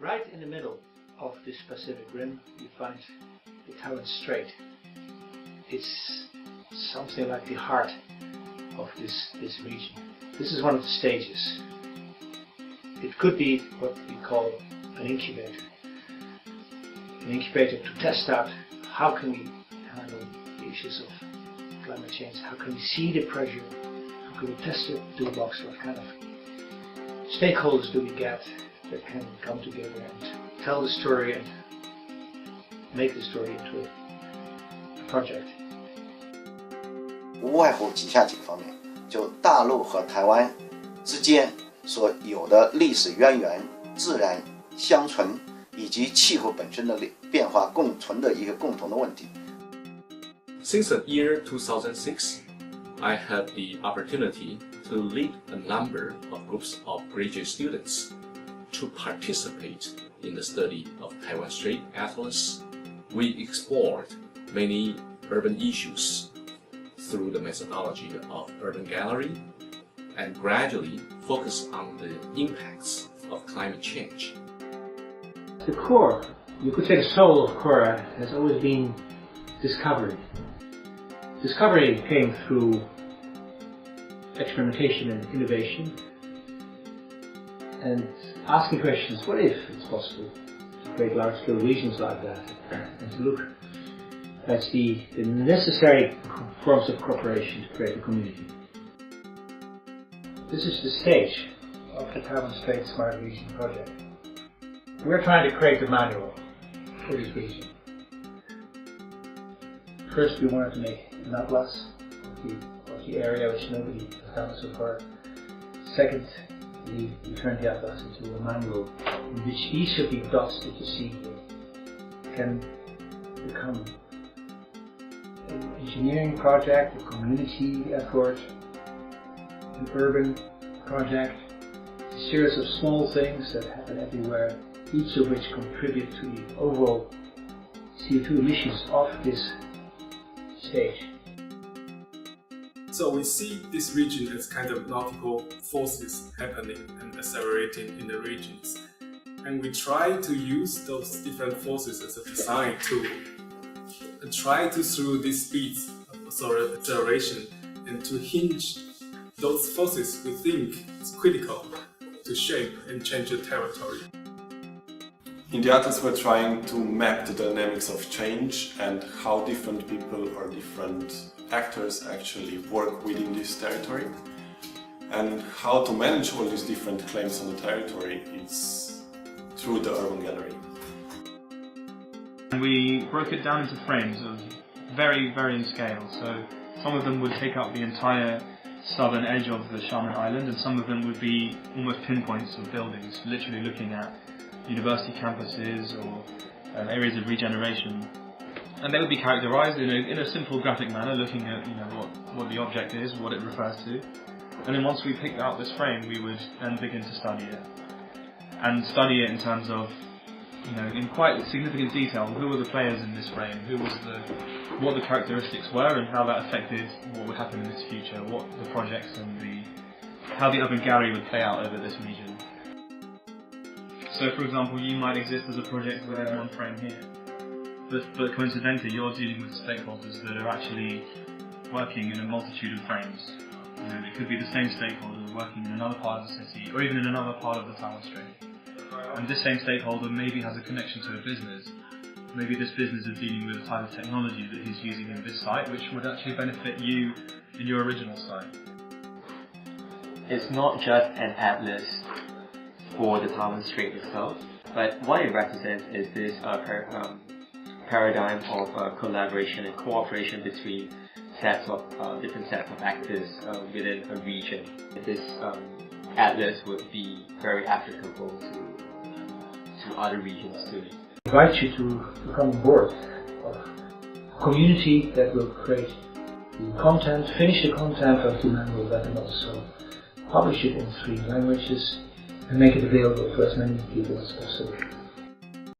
Right in the middle of this Pacific Rim, you find the Taiwan Strait. It's something like the heart of this region. This is one of the stages. It could be what we call an incubator. An incubator to test out how can we handle the issues of climate change, how can we see the pressure, how can we test the toolbox, what kind of stakeholders do we get that can come together and tell the story and make the story into a project. 无外乎以下几个方面，就大陆和台湾之间所有的历史渊源、自然相存以及气候本身的变化共存的一个共同的问题。 Since the year 2006, I had the opportunity to lead a number of groups of graduate students to participate in the study of Taiwan Strait Atlas. We explored many urban issues through the methodology of urban gallery and gradually focus on the impacts of climate change. The core, you could say the soul of core, has always been discovery. Discovery came through experimentation and innovation and asking questions, what if it's possible to create large-scale regions like that, and to look at the necessary forms of cooperation to create a community. This is the stage of the Taiwan Strait Smart Region project. We're trying to create the manual for this region. First, we wanted to make an atlas of the area which nobody has done so far. Second, we turned the atlas into a manual in which each of the dots that you see here can become an engineering project, a community effort, an urban project, a series of small things that happen everywhere, each of which contribute to the overall CO2 emissions of this stage. So we see this region as kind of multiple forces happening and accelerating in the regions. And we try to use those different forces as a design tool and try to, through these speeds of acceleration, and to hinge those forces we think is critical to shape and change the territory. In the Atlas, we're trying to map the dynamics of change and how different people or different actors actually work within this territory, and how to manage all these different claims on the territory is through the urban gallery. We broke it down into frames of varying scale, so some of them would take up the entire southern edge of the Xiamen Island, and some of them would be almost pinpoints of buildings, literally looking at university campuses or areas of regeneration. And they would be characterized in a simple graphic manner, looking at what the object is, what it refers to. And then once we picked out this frame, we would then begin to study it. And study it in terms of, in quite significant detail, who were the players in this frame, what the characteristics were, and how that affected what would happen in this future, what the projects and how the urban gallery would play out over this region. So for example, you might exist as a project within one frame here. But coincidentally, you're dealing with stakeholders that are actually working in a multitude of frames. It could be the same stakeholder working in another part of the city, or even in another part of the Taiwan Strait. And this same stakeholder maybe has a connection to a business. Maybe this business is dealing with a type of technology that he's using in this site, which would actually benefit you in your original site. It's not just an atlas for the Taiwan Strait itself, but what it represents is this paradigm of collaboration and cooperation between different sets of actors within a region. This atlas would be very applicable to other regions too. I invite you to come on board of a community that will create the content, finish the content of the manual, and also publish it in 3 languages and make it available to as many people as possible.